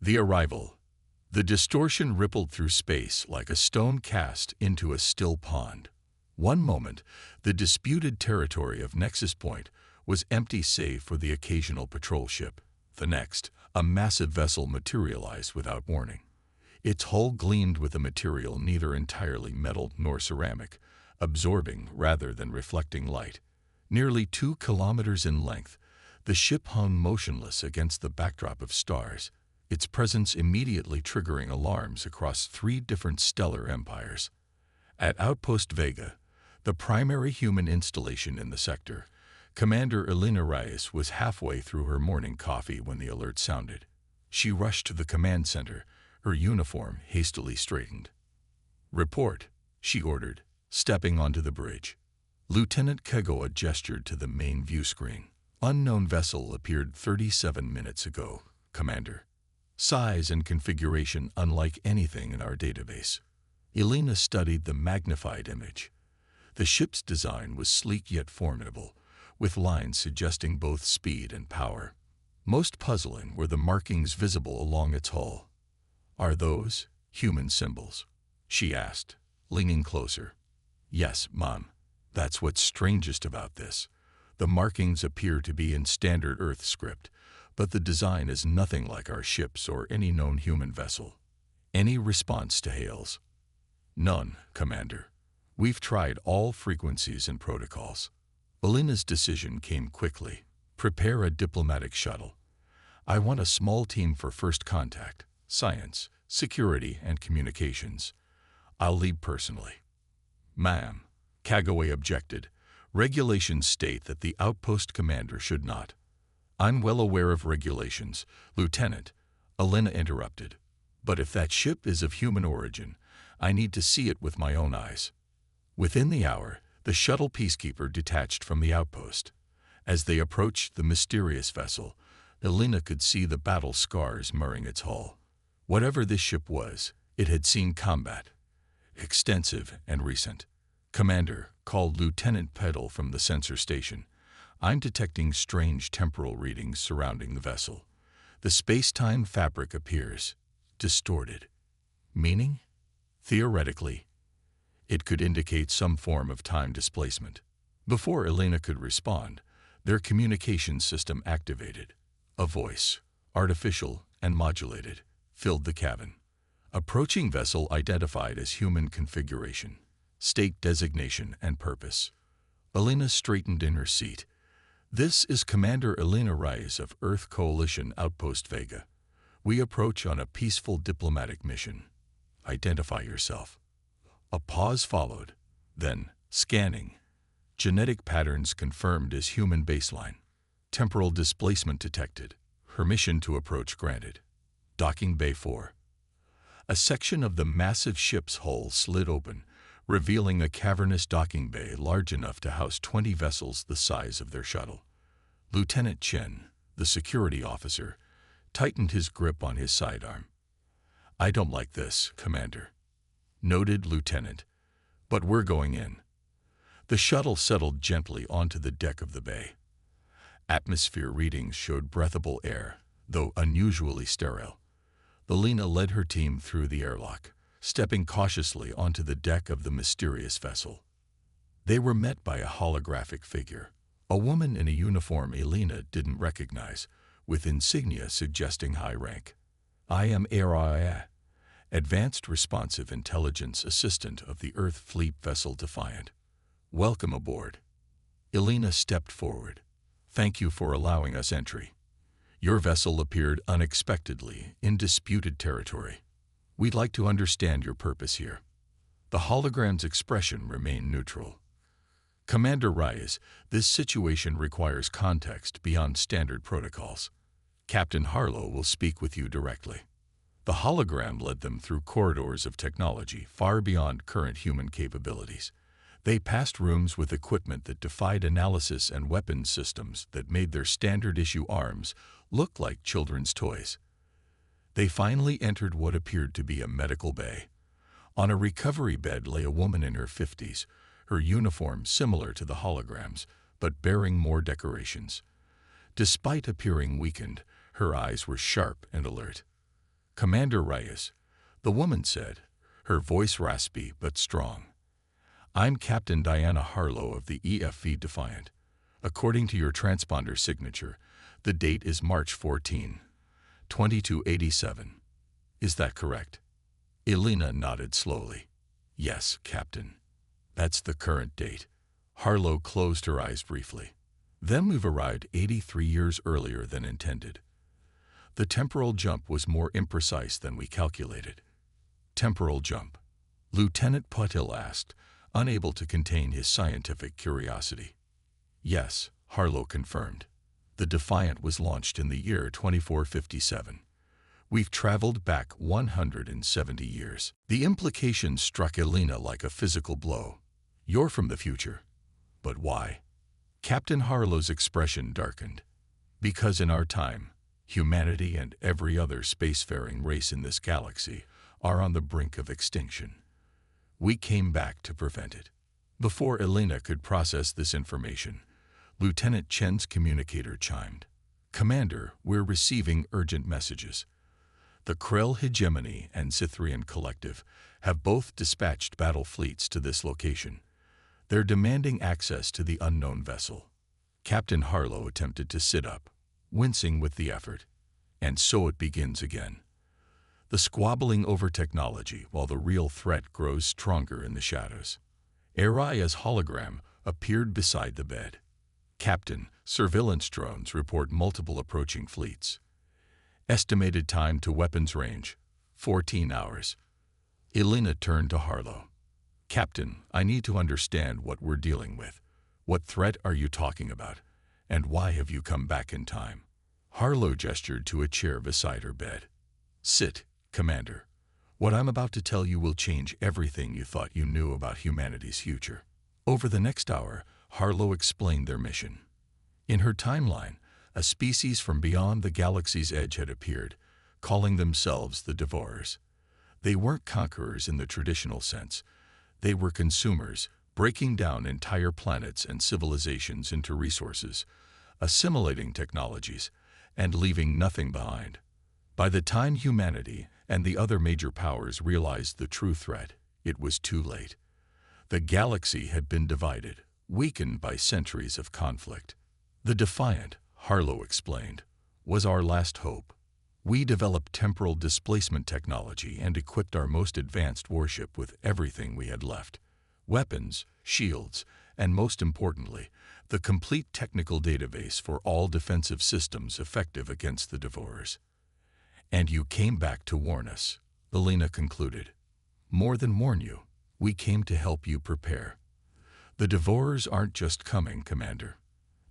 The arrival. The distortion rippled through space like a stone cast into a still pond. One moment, the disputed territory of Nexus Point was empty save for the occasional patrol ship. The next, a massive vessel materialized without warning. Its hull gleamed with a material neither entirely metal nor ceramic, absorbing rather than reflecting light. Nearly 2 kilometers in length, the ship hung motionless against the backdrop of stars, its presence immediately triggering alarms across 3 different stellar empires. At Outpost Vega, the primary human installation in the sector, Commander Elena Reyes was halfway through her morning coffee when the alert sounded. She rushed to the command center, her uniform hastily straightened. "Report," she ordered, stepping onto the bridge. Lieutenant Kegoa gestured to the main view screen. "Unknown vessel appeared 37 minutes ago, Commander. Size and configuration unlike anything in our database." Elena studied the magnified image. The ship's design was sleek yet formidable, with lines suggesting both speed and power. Most puzzling were the markings visible along its hull. "Are those human symbols?" she asked, leaning closer. "Yes, Mom. That's what's strangest about this. The markings appear to be in standard Earth script, but the design is nothing like our ships or any known human vessel." "Any response to hails?" "None, Commander. We've tried all frequencies and protocols." Elena's decision came quickly. "Prepare a diplomatic shuttle. I want a small team for first contact, science, security, and communications. I'll lead personally." "Ma'am," Kagaway objected, "regulations state that the outpost commander should not." "I'm well aware of regulations, Lieutenant," Elena interrupted. "But if that ship is of human origin, I need to see it with my own eyes." Within the hour, the shuttle peacekeeper detached from the outpost. As they approached the mysterious vessel, Elena could see the battle scars marring its hull. Whatever this ship was, it had seen combat. Extensive and recent. "Commander," called Lieutenant Peddle from the sensor station, "I'm detecting strange temporal readings surrounding the vessel. The space-time fabric appears distorted." "Meaning?" "Theoretically, it could indicate some form of time displacement." Before Elena could respond, their communications system activated. A voice, artificial and modulated, filled the cabin. "Approaching vessel identified as human configuration. State designation and purpose." Elena straightened in her seat. "This is Commander Elena Reyes of Earth Coalition Outpost Vega. We approach on a peaceful diplomatic mission. Identify yourself." A pause followed. Then, scanning. Genetic patterns confirmed as human baseline. Temporal displacement detected. Permission to approach granted. Docking Bay 4. A section of the massive ship's hull slid open, revealing a cavernous docking bay large enough to house 20 vessels the size of their shuttle. Lieutenant Chen, the security officer, tightened his grip on his sidearm. "I don't like this, Commander." "Noted, Lieutenant. But we're going in." The shuttle settled gently onto the deck of the bay. Atmosphere readings showed breathable air, though unusually sterile. Elena led her team through the airlock, stepping cautiously onto the deck of the mysterious vessel. They were met by a holographic figure, a woman in a uniform Elena didn't recognize, with insignia suggesting high rank. "I am Aria, Advanced Responsive Intelligence Assistant of the Earth Fleet Vessel Defiant. Welcome aboard." Elena stepped forward. "Thank you for allowing us entry. Your vessel appeared unexpectedly in disputed territory. We'd like to understand your purpose here." The hologram's expression remained neutral. "Commander Reyes, this situation requires context beyond standard protocols. Captain Harlow will speak with you directly." The hologram led them through corridors of technology far beyond current human capabilities. They passed rooms with equipment that defied analysis and weapons systems that made their standard-issue arms look like children's toys. They finally entered what appeared to be a medical bay. On a recovery bed lay a woman in her 50s, her uniform similar to the holograms, but bearing more decorations. Despite appearing weakened, her eyes were sharp and alert. "Commander Reyes," the woman said, her voice raspy but strong. "I'm Captain Diana Harlow of the HFY Defiant. According to your transponder signature, the date is March 14, 2287. Is that correct?" Elena nodded slowly. "Yes, Captain. That's the current date." Harlow closed her eyes briefly. "Then we've arrived 83 years earlier than intended. The temporal jump was more imprecise than we calculated." "Temporal jump?" Lieutenant Patil asked, unable to contain his scientific curiosity. "Yes," Harlow confirmed. "The Defiant was launched in the year 2457. We've traveled back 170 years. The implication struck Elena like a physical blow. "You're from the future. But why?" Captain Harlow's expression darkened. "Because in our time, humanity and every other spacefaring race in this galaxy are on the brink of extinction. We came back to prevent it." Before Elena could process this information, Lieutenant Chen's communicator chimed. "Commander, we're receiving urgent messages. The Krell Hegemony and Cythrian Collective have both dispatched battle fleets to this location. They're demanding access to the unknown vessel." Captain Harlow attempted to sit up, wincing with the effort. And so it begins again. The squabbling over technology while the real threat grows stronger in the shadows. Araya's hologram appeared beside the bed. "Captain, surveillance drones report multiple approaching fleets. Estimated time to weapons range, 14 hours. Elena turned to Harlow. "Captain, I need to understand what we're dealing with. What threat are you talking about? And why have you come back in time?" Harlow gestured to a chair beside her bed. "Sit, Commander. What I'm about to tell you will change everything you thought you knew about humanity's future." Over the next hour, Harlow explained their mission. In her timeline, a species from beyond the galaxy's edge had appeared, calling themselves the Devourers. They weren't conquerors in the traditional sense. They were consumers, breaking down entire planets and civilizations into resources, assimilating technologies, and leaving nothing behind. By the time humanity and the other major powers realized the true threat, it was too late. The galaxy had been divided, weakened by centuries of conflict. The Defiant, Harlow explained, was our last hope. We developed temporal displacement technology and equipped our most advanced warship with everything we had left: weapons, shields, and most importantly, the complete technical database for all defensive systems effective against the Devourers. "And you came back to warn us," Elena concluded. "More than warn you, we came to help you prepare. The Devourers aren't just coming, Commander.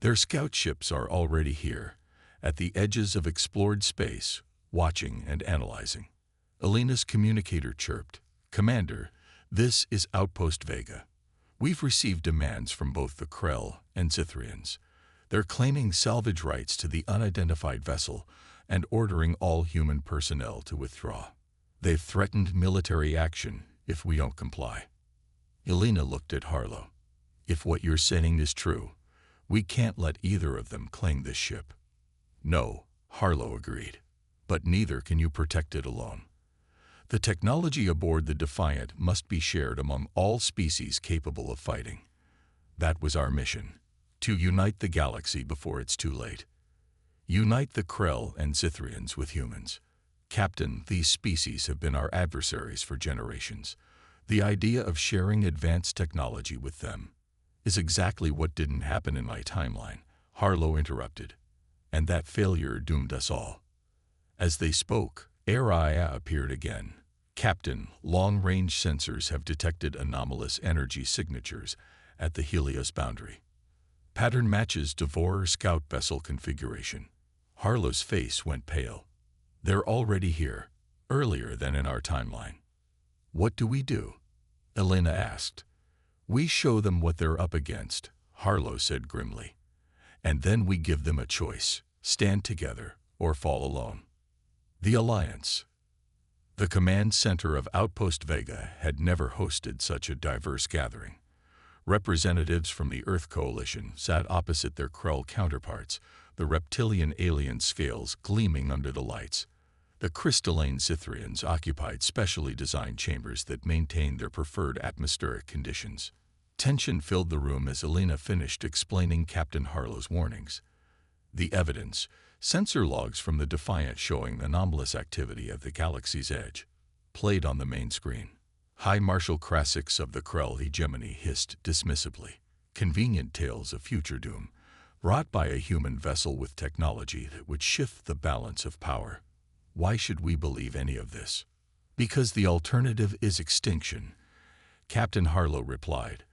Their scout ships are already here, at the edges of explored space, watching and analyzing." Elena's communicator chirped. "Commander, this is Outpost Vega. We've received demands from both the Krell and Cythrians. They're claiming salvage rights to the unidentified vessel and ordering all human personnel to withdraw. They've threatened military action if we don't comply." Elena looked at Harlow. "If what you're saying is true, we can't let either of them claim this ship." "No," Harlow agreed. "But neither can you protect it alone. The technology aboard the Defiant must be shared among all species capable of fighting. That was our mission, to unite the galaxy before it's too late. Unite the Krell and Cythrians with humans. Captain, these species have been our adversaries for generations. The idea of sharing advanced technology with them is exactly what didn't happen in my timeline," Harlow interrupted. "And that failure doomed us all." As they spoke, Araya appeared again. "Captain, long-range sensors have detected anomalous energy signatures at the Helios boundary. Pattern matches Devourer scout vessel configuration." Harlow's face went pale. "They're already here, earlier than in our timeline." "What do we do?" Elena asked. "We show them what they're up against," Harlow said grimly. "And then we give them a choice: stand together or fall alone." The Alliance. The command center of Outpost Vega had never hosted such a diverse gathering. Representatives from the Earth Coalition sat opposite their Krell counterparts, the reptilian alien scales gleaming under the lights. The crystalline Zithrians occupied specially designed chambers that maintained their preferred atmospheric conditions. Tension filled the room as Elena finished explaining Captain Harlow's warnings. The evidence, sensor logs from the Defiant showing anomalous activity at the galaxy's edge, played on the main screen. High Marshal Krasix of the Krell hegemony hissed dismissively. Convenient tales of future doom, brought by a human vessel with technology that would shift the balance of power. Why should we believe any of this? Because the alternative is extinction, Captain Harlow replied,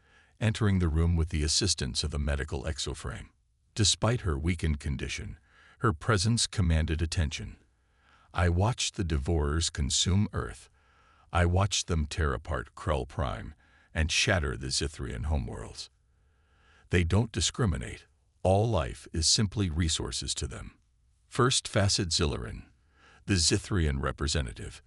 entering the room with the assistance of a medical exoframe. Despite her weakened condition, her presence commanded attention. I watched the Devourers consume Earth. I watched them tear apart Krell Prime and shatter the Zithrian homeworlds. They don't discriminate. All life is simply resources to them. First Facet Zillerin, the Zithrian representative,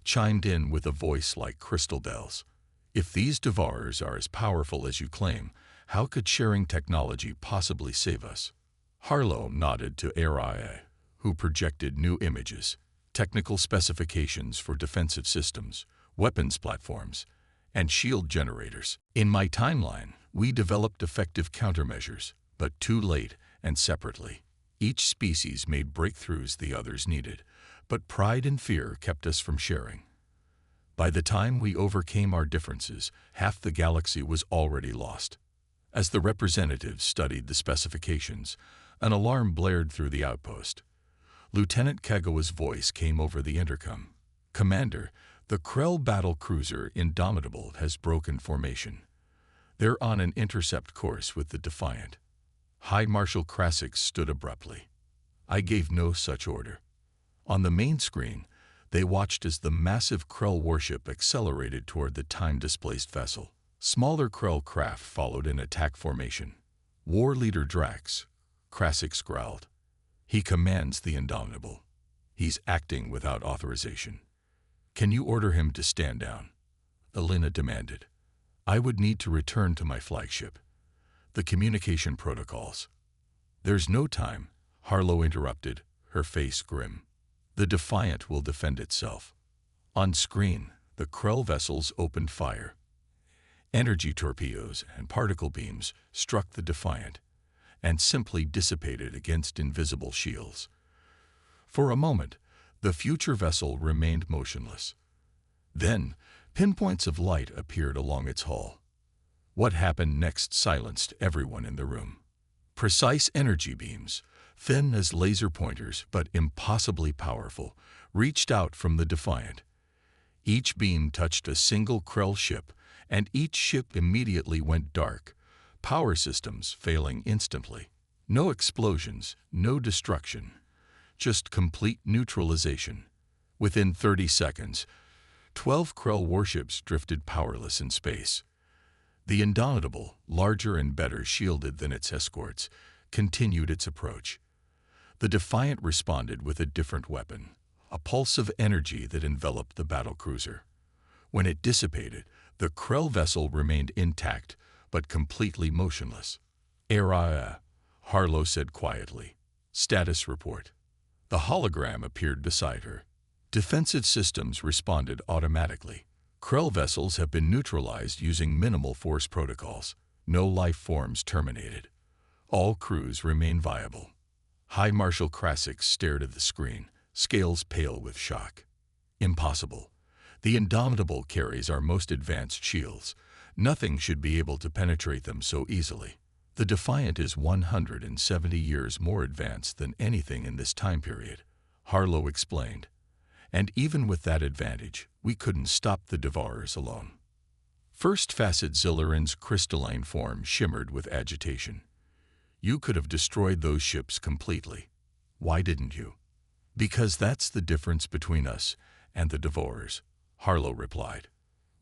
chimed in with a voice like crystal bells. If these Devourers are as powerful as you claim, how could sharing technology possibly save us? Harlow nodded to Aria, who projected new images, technical specifications for defensive systems, weapons platforms, and shield generators. In my timeline, we developed effective countermeasures, but too late and separately. Each species made breakthroughs the others needed, but pride and fear kept us from sharing. By the time we overcame our differences, half the galaxy was already lost. As the representatives studied the specifications, an alarm blared through the outpost. Lieutenant Kagawa's voice came over the intercom. Commander, the Krell battle cruiser Indomitable has broken formation. They're on an intercept course with the Defiant. High Marshal Krasix stood abruptly. I gave no such order. On the main screen, they watched as the massive Krell warship accelerated toward the time-displaced vessel. Smaller Krell craft followed in attack formation. War Leader Drax, Krasix growled. He commands the Indomitable. He's acting without authorization. Can you order him to stand down? Elena demanded. I would need to return to my flagship. The communication protocols. There's no time, Harlow interrupted, her face grim. The Defiant will defend itself. On screen, the Krell vessels opened fire. Energy torpedoes and particle beams struck the Defiant and simply dissipated against invisible shields. For a moment, the future vessel remained motionless. Then, pinpoints of light appeared along its hull. What happened next silenced everyone in the room. Precise energy beams, thin as laser pointers but impossibly powerful, reached out from the Defiant. Each beam touched a single Krell ship, and each ship immediately went dark, power systems failing instantly. No explosions, no destruction, just complete neutralization. Within 30 seconds, 12 Krell warships drifted powerless in space. The Indomitable, larger and better shielded than its escorts, continued its approach. The Defiant responded with a different weapon, a pulse of energy that enveloped the battlecruiser. When it dissipated, the Krell vessel remained intact, but completely motionless. Aria, Harlow said quietly. Status report. The hologram appeared beside her. Defensive systems responded automatically. Krell vessels have been neutralized using minimal force protocols. No life forms terminated. All crews remain viable. High Marshal Krasix stared at the screen, scales pale with shock. Impossible. The Indomitable carries our most advanced shields. Nothing should be able to penetrate them so easily. The Defiant is 170 years more advanced than anything in this time period, Harlow explained. And even with that advantage, we couldn't stop the Devourers alone. First Facet Zillerin's crystalline form shimmered with agitation. You could have destroyed those ships completely. Why didn't you? Because that's the difference between us and the Devourers, Harlow replied.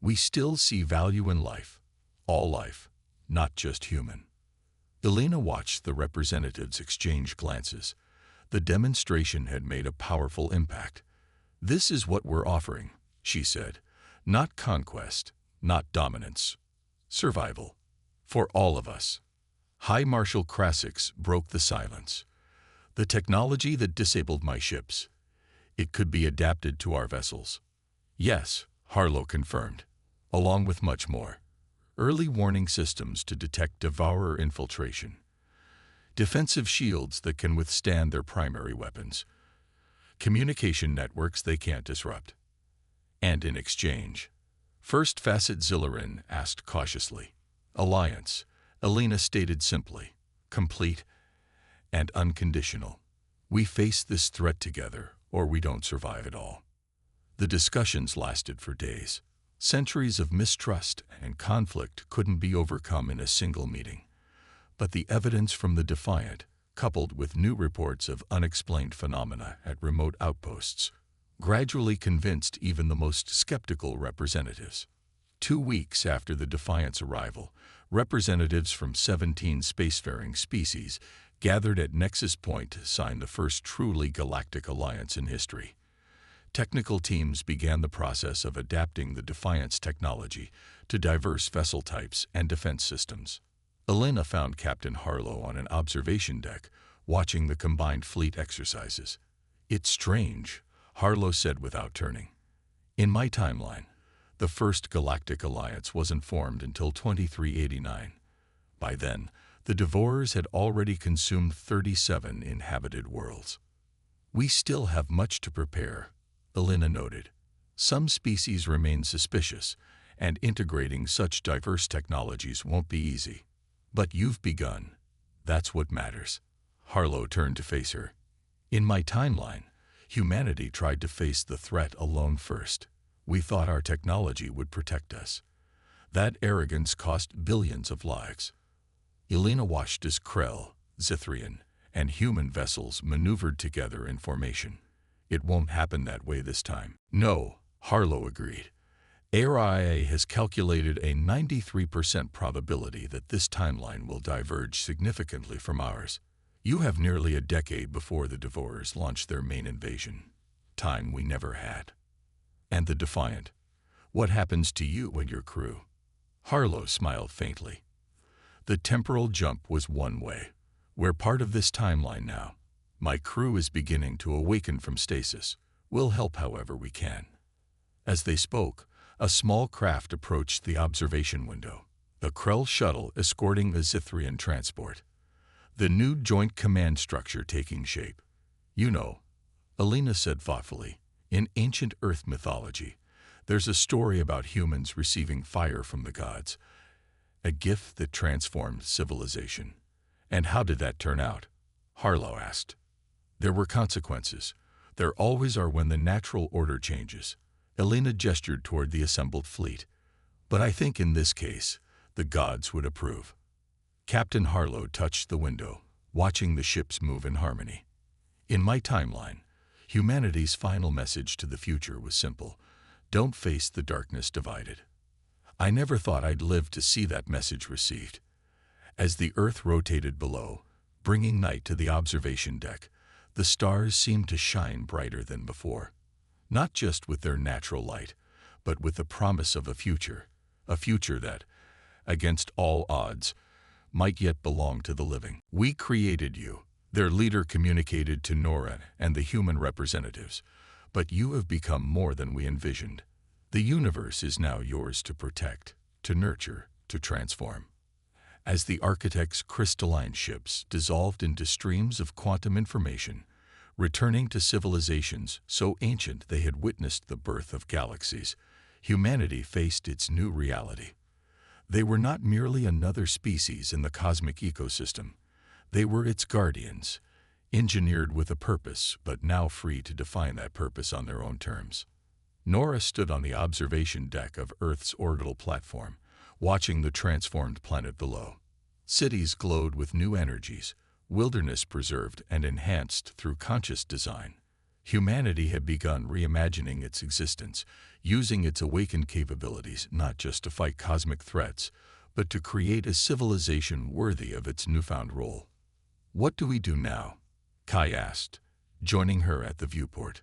We still see value in life, all life, not just human. Elena watched the representatives exchange glances. The demonstration had made a powerful impact. This is what we're offering, she said. Not conquest, not dominance. Survival. For all of us. High Marshal Krasix broke the silence. The technology that disabled my ships. It could be adapted to our vessels. Yes, Harlow confirmed, along with much more. Early warning systems to detect devourer infiltration. Defensive shields that can withstand their primary weapons. Communication networks they can't disrupt. And in exchange, First Facet Zillerin asked cautiously. Alliance, Elena stated simply, complete and unconditional. We face this threat together, or we don't survive at all. The discussions lasted for days. Centuries of mistrust and conflict couldn't be overcome in a single meeting. But the evidence from the Defiant, coupled with new reports of unexplained phenomena at remote outposts, gradually convinced even the most skeptical representatives. 2 weeks after the Defiant's arrival, representatives from 17 spacefaring species gathered at Nexus Point to sign the first truly galactic alliance in history. Technical teams began the process of adapting the Defiant's technology to diverse vessel types and defense systems. Elena found Captain Harlow on an observation deck, watching the combined fleet exercises. It's strange, Harlow said without turning. In my timeline, the first Galactic Alliance wasn't formed until 2389. By then, the Devourers had already consumed 37 inhabited worlds. We still have much to prepare, Elena noted. Some species remain suspicious, and integrating such diverse technologies won't be easy. But you've begun. That's what matters. Harlow turned to face her. In my timeline, humanity tried to face the threat alone first. We thought our technology would protect us. That arrogance cost billions of lives. Elena watched as Krell, Zithrian, and human vessels maneuvered together in formation. It won't happen that way this time. No, Harlow agreed. ARIA has calculated a 93% probability that this timeline will diverge significantly from ours. You have nearly a decade before the Devourers launch their main invasion. Time we never had. And the Defiant. What happens to you and your crew? Harlow smiled faintly. The temporal jump was one way. We're part of this timeline now. My crew is beginning to awaken from stasis. We'll help however we can. As they spoke, a small craft approached the observation window, the Krell shuttle escorting a Zithrian transport. The new joint command structure taking shape. You know, Elena said thoughtfully, in ancient Earth mythology, there's a story about humans receiving fire from the gods, a gift that transformed civilization. And how did that turn out? Harlow asked. There were consequences. There always are when the natural order changes. Elena gestured toward the assembled fleet. But I think in this case, the gods would approve. Captain Harlow touched the window, watching the ships move in harmony. In my timeline, humanity's final message to the future was simple. Don't face the darkness divided. I never thought I'd live to see that message received. As the Earth rotated below, bringing night to the observation deck, the stars seemed to shine brighter than before. Not just with their natural light, but with the promise of a future that, against all odds, might yet belong to the living. We created you, their leader communicated to Nora and the human representatives, but you have become more than we envisioned. The universe is now yours to protect, to nurture, to transform. As the architect's crystalline ships dissolved into streams of quantum information, returning to civilizations so ancient they had witnessed the birth of galaxies, humanity faced its new reality. They were not merely another species in the cosmic ecosystem. They were its guardians, engineered with a purpose, but now free to define that purpose on their own terms. Nora stood on the observation deck of Earth's orbital platform, watching the transformed planet below. Cities glowed with new energies, wilderness preserved and enhanced through conscious design. Humanity had begun reimagining its existence, using its awakened capabilities not just to fight cosmic threats, but to create a civilization worthy of its newfound role. What do we do now? Kai asked, joining her at the viewport.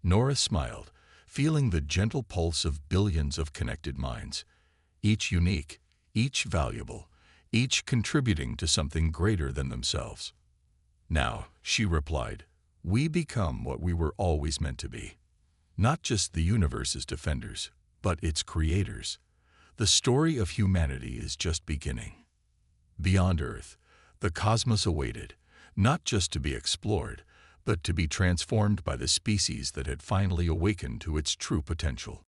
Nora smiled, feeling the gentle pulse of billions of connected minds, each unique, each valuable, each contributing to something greater than themselves. Now, she replied, we become what we were always meant to be. Not just the universe's defenders, but its creators. The story of humanity is just beginning. Beyond Earth, the cosmos awaited, not just to be explored, but to be transformed by the species that had finally awakened to its true potential.